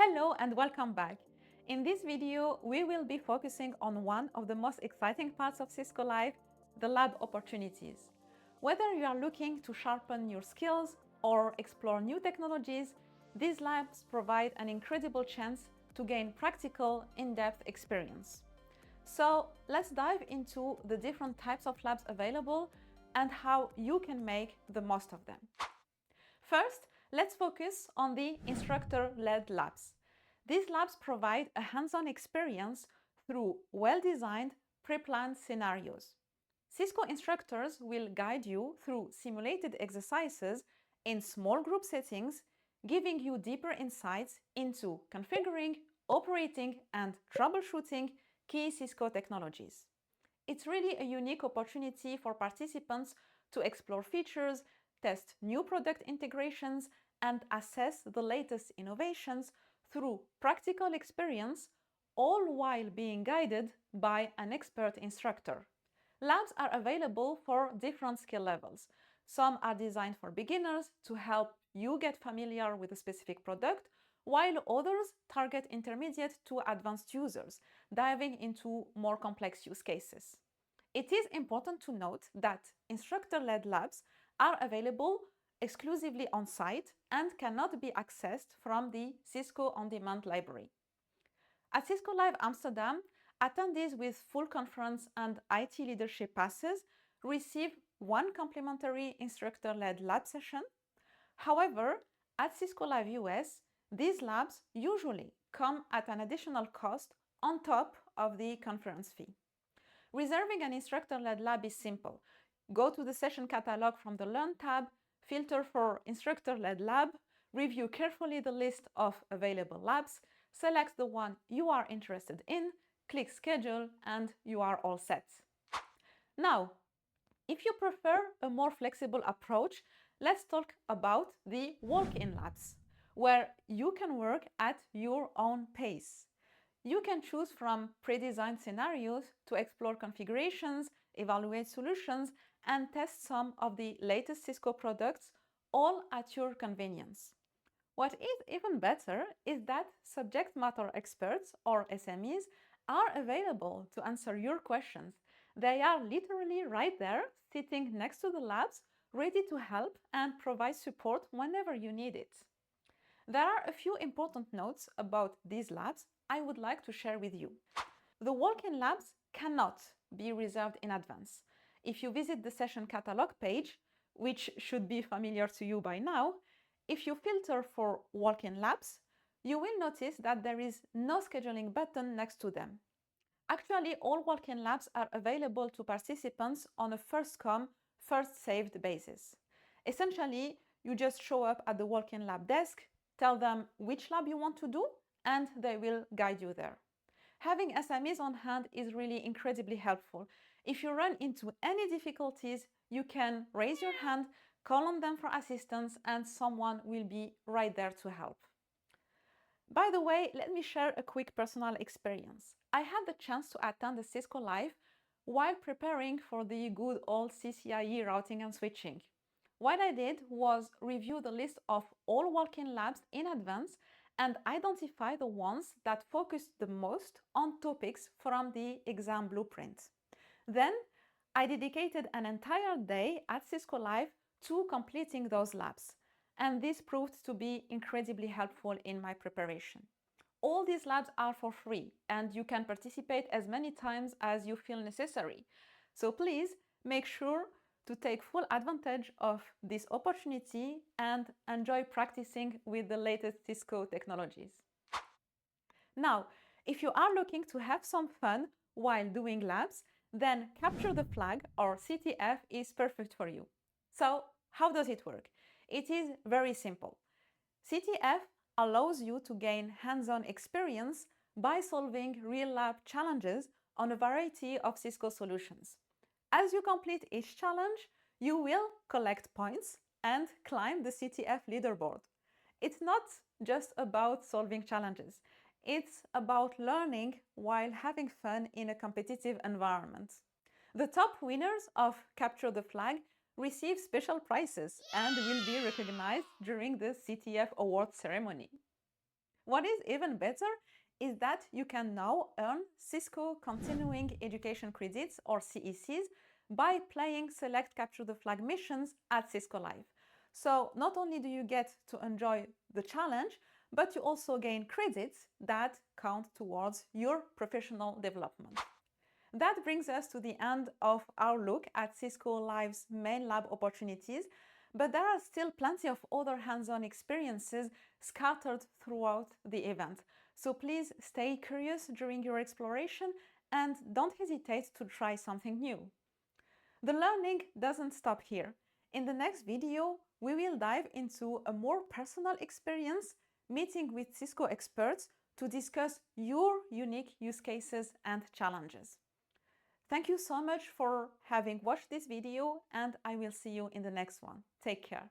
Hello and welcome back. In this video, we will be focusing on one of the most exciting parts of Cisco Live, the lab opportunities. Whether you are looking to sharpen your skills or explore new technologies, these labs provide an incredible chance to gain practical, in-depth experience. So let's dive into the different types of labs available and how you can make the most of them. First, let's focus on the instructor-led labs. These labs provide a hands-on experience through well-designed, pre-planned scenarios. Cisco instructors will guide you through simulated exercises in small group settings, giving you deeper insights into configuring, operating, and troubleshooting key Cisco technologies. It's really a unique opportunity for participants to explore features, test new product integrations, and assess the latest innovations through practical experience, all while being guided by an expert instructor. Labs are available for different skill levels. Some are designed for beginners to help you get familiar with a specific product, while others target intermediate to advanced users, diving into more complex use cases. It is important to note that instructor-led labs are available exclusively on-site and cannot be accessed from the Cisco On-Demand library. At Cisco Live Amsterdam, attendees with full conference and IT leadership passes receive one complimentary instructor-led lab session. However, at Cisco Live US, these labs usually come at an additional cost on top of the conference fee. Reserving an instructor-led lab is simple. Go to the session catalog from the Learn tab, filter for instructor-led lab, review carefully the list of available labs, select the one you are interested in, click Schedule, and you are all set. Now, if you prefer a more flexible approach, let's talk about the walk-in labs, where you can work at your own pace. You can choose from pre-designed scenarios to explore configurations, evaluate solutions, and test some of the latest Cisco products, all at your convenience. What is even better is that subject matter experts, or SMEs, are available to answer your questions. They are literally right there, sitting next to the labs, ready to help and provide support whenever you need it. There are a few important notes about these labs I would like to share with you. The walk-in labs cannot be reserved in advance. If you visit the session catalog page, which should be familiar to you by now, if you filter for walk-in labs, you will notice that there is no scheduling button next to them. Actually, all walk-in labs are available to participants on a first-come, first-saved basis. Essentially, you just show up at the walk-in lab desk, tell them which lab you want to do, and they will guide you there. Having SMEs on hand is really incredibly helpful. If you run into any difficulties, you can raise your hand, call on them for assistance, and someone will be right there to help. By the way, let me share a quick personal experience. I had the chance to attend a Cisco Live while preparing for the good old CCIE routing and switching. What I did was review the list of all walk-in labs in advance and identify the ones that focused the most on topics from the exam blueprint. Then I dedicated an entire day at Cisco Live to completing those labs, and this proved to be incredibly helpful in my preparation. All these labs are for free, and you can participate as many times as you feel necessary. So please make sure to take full advantage of this opportunity and enjoy practicing with the latest Cisco technologies. Now, if you are looking to have some fun while doing labs, then Capture the Flag, or CTF, is perfect for you. So, how does it work? It is very simple. CTF allows you to gain hands-on experience by solving real lab challenges on a variety of Cisco solutions. As you complete each challenge, you will collect points and climb the CTF leaderboard. It's not just about solving challenges. It's about learning while having fun in a competitive environment. The top winners of Capture the Flag receive special prizes and will be recognized during the CTF Awards ceremony. What is even better is that you can now earn Cisco Continuing Education Credits or CECs by playing select Capture the Flag missions at Cisco Live. So not only do you get to enjoy the challenge, but you also gain credits that count towards your professional development. That brings us to the end of our look at Cisco Live's main lab opportunities, but there are still plenty of other hands-on experiences scattered throughout the event. So please stay curious during your exploration and don't hesitate to try something new. The learning doesn't stop here. In the next video, we will dive into a more personal experience, meeting with Cisco experts to discuss your unique use cases and challenges. Thank you so much for having watched this video, and I will see you in the next one. Take care.